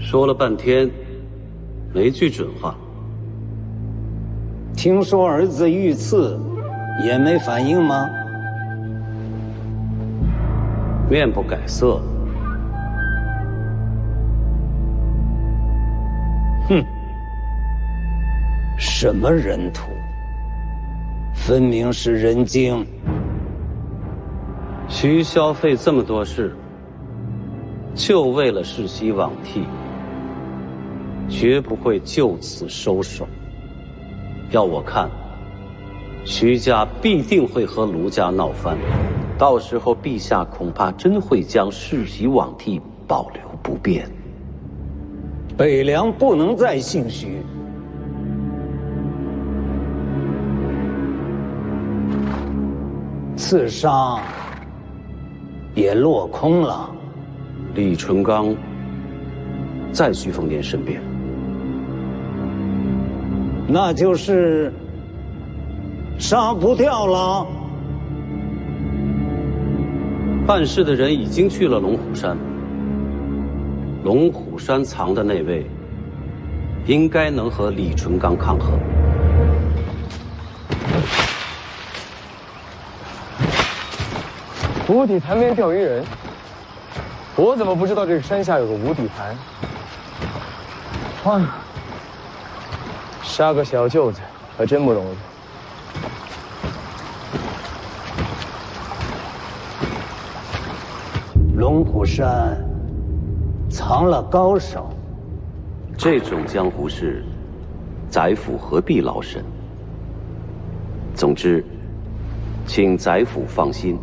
说了半天，没句准话。听说儿子遇刺，也没反应吗？面不改色。哼，什么人土？分明是人精。徐骁费这么多事，就为了世袭罔替，绝不会就此收手。要我看，徐家必定会和卢家闹翻，到时候陛下恐怕真会将世袭罔替保留不变。北凉不能再姓徐。刺杀也落空了。李淳刚在徐凤年身边，那就是杀不掉了。办事的人已经去了龙虎山，龙虎山藏的那位，应该能和李淳刚抗衡。无底潭边钓鱼人，我怎么不知道这个山下有个无底潭？啊，杀个小舅子可真不容易。龙虎山藏了高手，这种江湖事，宰府何必劳神？总之，请宰府放心。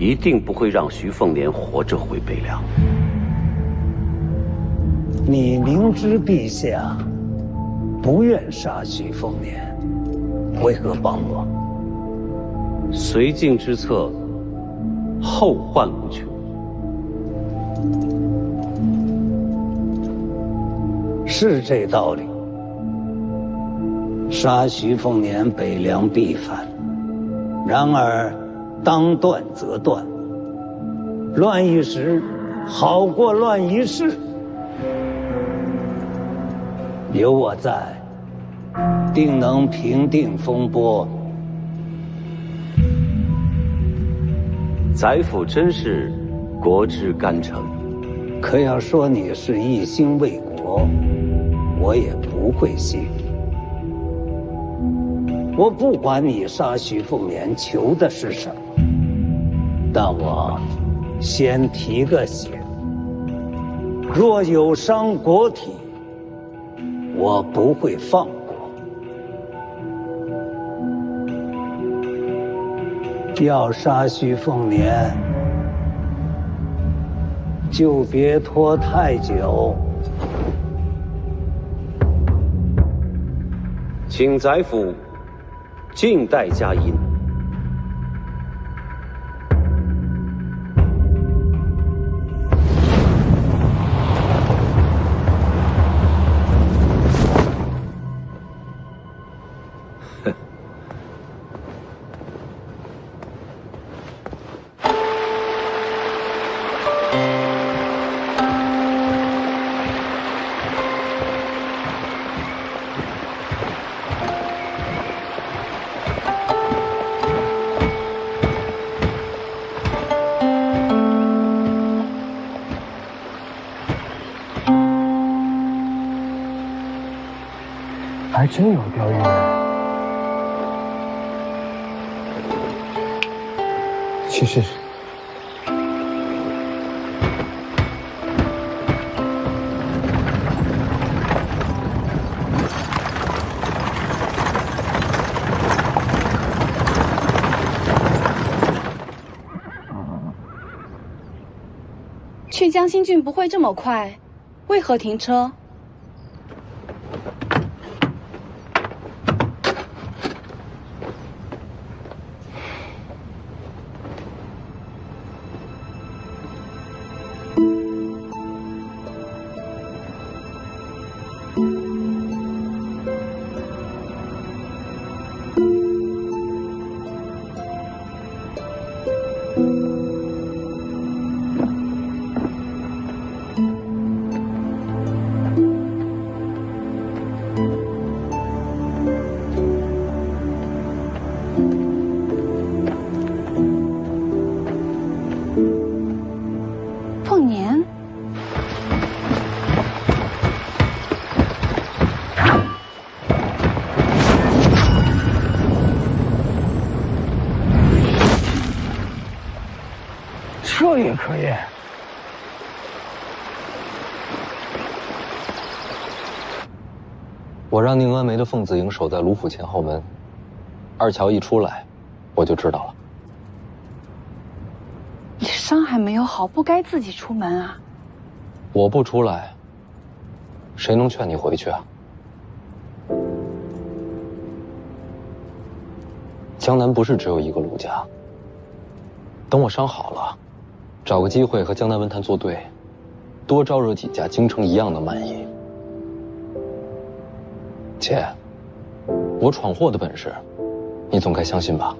一定不会让徐凤年活着回北凉。你明知陛下不愿杀徐凤年，为何帮我？绥靖之策，后患无穷。是这道理。杀徐凤年，北凉必反。然而。当断则断，乱一时好过乱一世。有我在，定能平定风波。宰府真是国之干城，可要说你是一心为国，我也不会信。我不管你杀徐凤年求的是什么，但我先提个醒：若有伤国体，我不会放过。要杀徐凤年，就别拖太久。请宰府静待佳音。还真有钓鱼人。去试试。去江心郡不会这么快，为何停车？凤年，这也可以。我让宁安梅的凤子营守在卢府前后门，二乔一出来，我就知道了。你伤还没有好，不该自己出门啊！我不出来，谁能劝你回去啊？江南不是只有一个卢家。等我伤好了，找个机会和江南文坛作对，多招惹几家京城一样的蛮夷。姐，我闯祸的本事，你总该相信吧？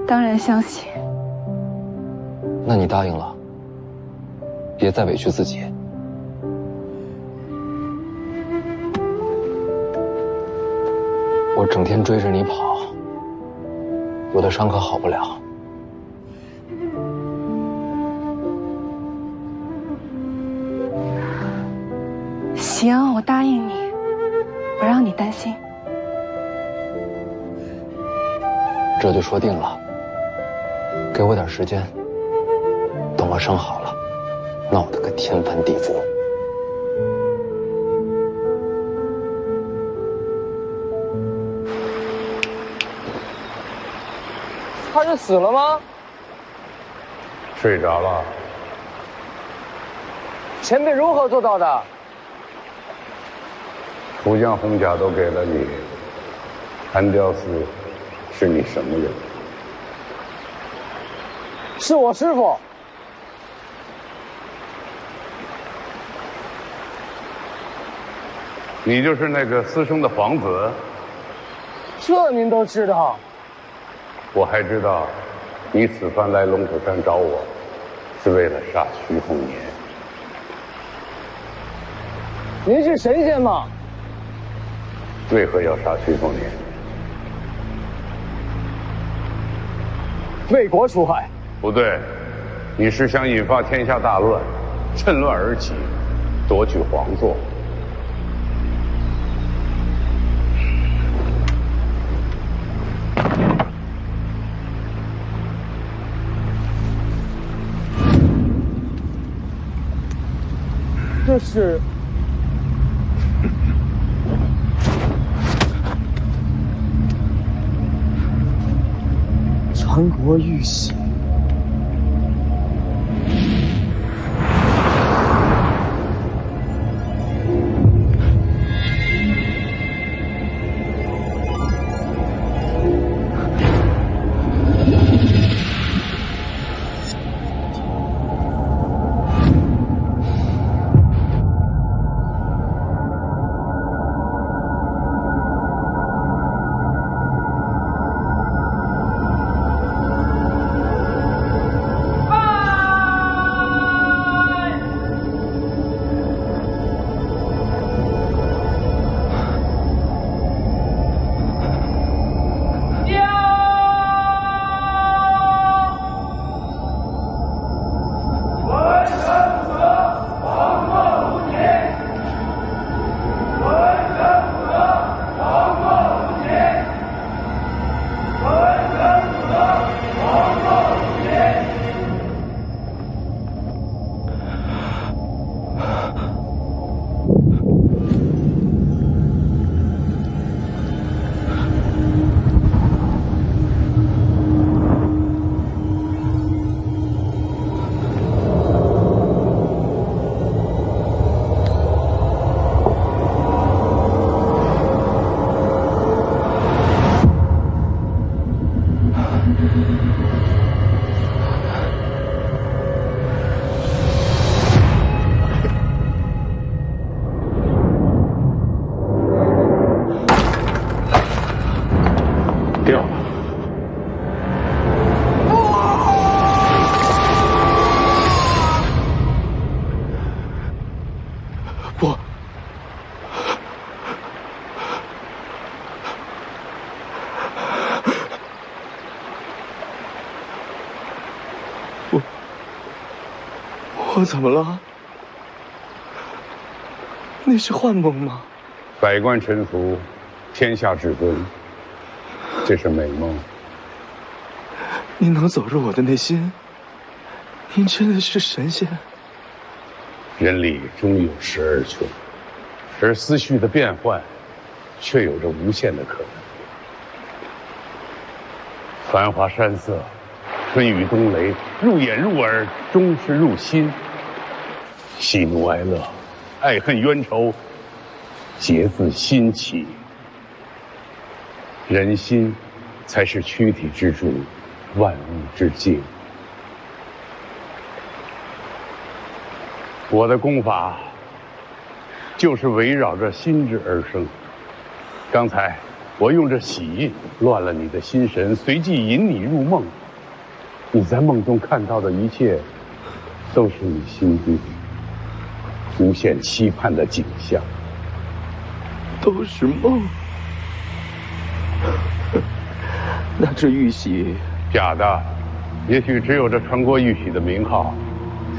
当然相信。那你答应了，别再委屈自己。我整天追着你跑，我的伤可好不了。行，我答应你，我让你担心。这就说定了。给我点时间，等我伤好了，闹得个天翻地覆。他是死了吗？睡着了。前辈如何做到的？福将洪家都给了你，韩雕寺是你什么人？是我师父。你就是那个私生的皇子？这您都知道？我还知道，你此番来龙虎山找我，是为了杀徐凤年。您是神仙吗？为何要杀徐凤年？为国除害。不对，你是想引发天下大乱，趁乱而起，夺取皇座。这是传国玉玺。掉了。我怎么了？那是幻梦吗？百官臣服，天下至尊，这是美梦。您能走入我的内心，您真的是神仙。人力终有时而穷，而思绪的变换，却有着无限的可能。繁华山色，春雨冬雷，入眼入耳，终是入心。喜怒哀乐，爱恨冤仇，皆自心起。人心，才是躯体之主，万物之精。我的功法，就是围绕着心智而生。刚才我用这喜印乱了你的心神，随即引你入梦。你在梦中看到的一切，都是你心底无限期盼的景象。都是梦。那这玉玺，假的。也许只有这传国玉玺的名号，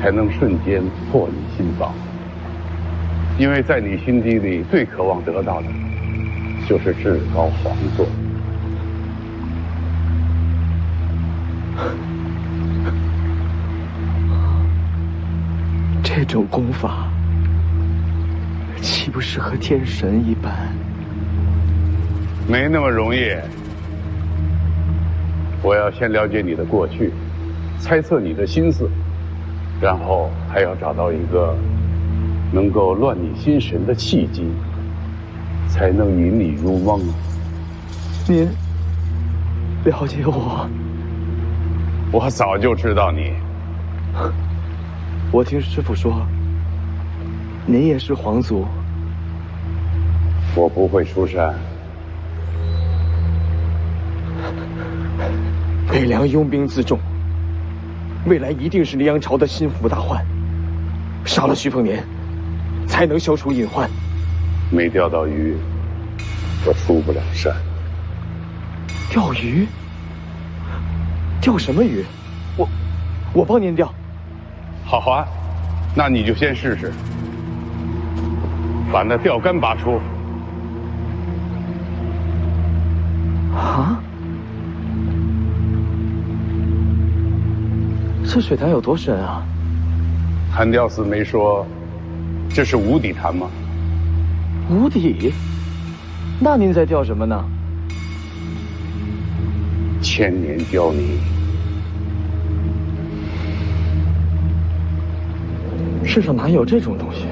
才能瞬间破你心防。因为在你心底里，最渴望得到的，就是至高皇座。这种功法，岂不是和天神一般？没那么容易。我要先了解你的过去，猜测你的心思，然后还要找到一个能够乱你心神的契机，才能引你入梦。您了解我？我早就知道你。我听师父说，您也是皇族。我不会出山。北凉拥兵自重，未来一定是黎阳朝的心腹大患。杀了徐凤年，才能消除隐患。没钓到鱼，我出不了山。钓鱼？钓什么鱼？我帮您钓。好啊，那你就先试试，把那钓竿拔出。啊？这水潭有多深啊？韩雕寺没说这是无底潭吗？无底？那您在钓什么呢？千年胶泥。世上哪有这种东西？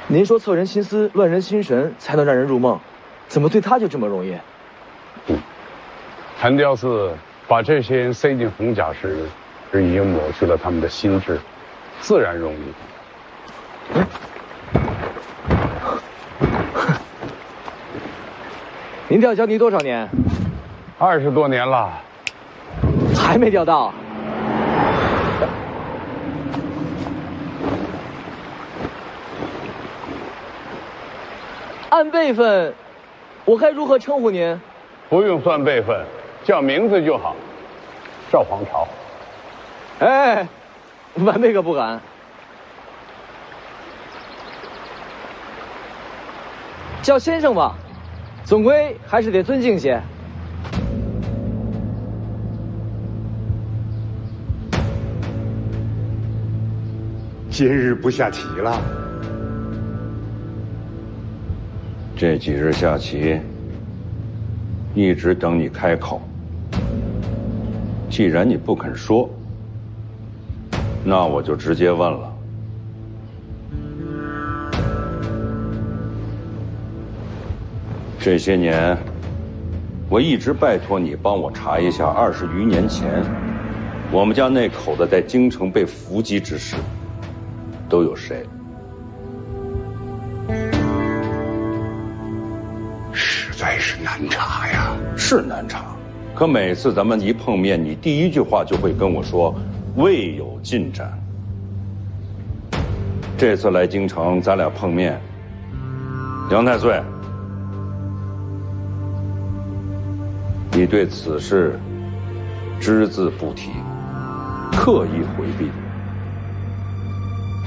您说测人心思、乱人心神才能让人入梦，怎么对他就这么容易？韩雕寺把这些人塞进红甲时，已经抹去了他们的心智，自然容易。您钓胶泥多少年？20多年了，还没钓到。按辈分，我该如何称呼您？不用算辈分，叫名字就好。赵皇朝。哎，晚辈可不敢。叫先生吧，总归还是得尊敬些。今日不下棋了？这几日下棋，一直等你开口。既然你不肯说，那我就直接问了。这些年，我一直拜托你帮我查一下20余年前，我们家那口子在京城被伏击之事。都有谁？实在是难查呀。是难查，可每次咱们一碰面，你第一句话就会跟我说未有进展。这次来京城，咱俩碰面，杨太岁，你对此事只字不提，刻意回避，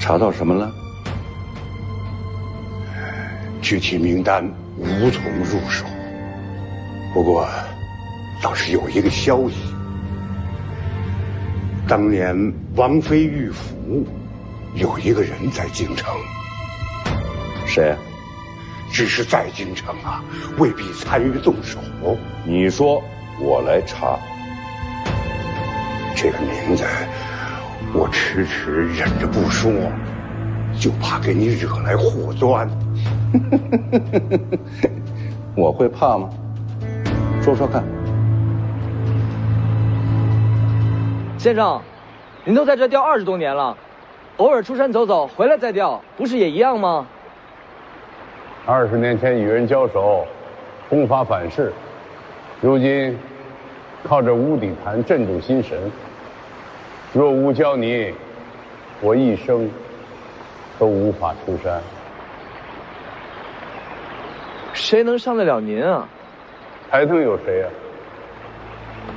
查到什么了？具体名单无从入手，不过倒是有一个消息：当年王妃遇俘，有一个人在京城。谁？只是在京城啊，未必参与动手。你说，我来查。这个名字，我迟迟忍着不说，就怕给你惹来祸端。我会怕吗？说说看。先生，您都在这钓20多年了，偶尔出山走走，回来再钓，不是也一样吗？20年前与人交手，攻法反噬，如今靠着无底潭镇住心神。若无教你，我一生都无法出山。谁能上得了您啊？还能有谁啊？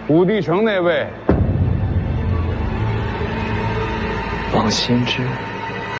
武帝城那位，王先知。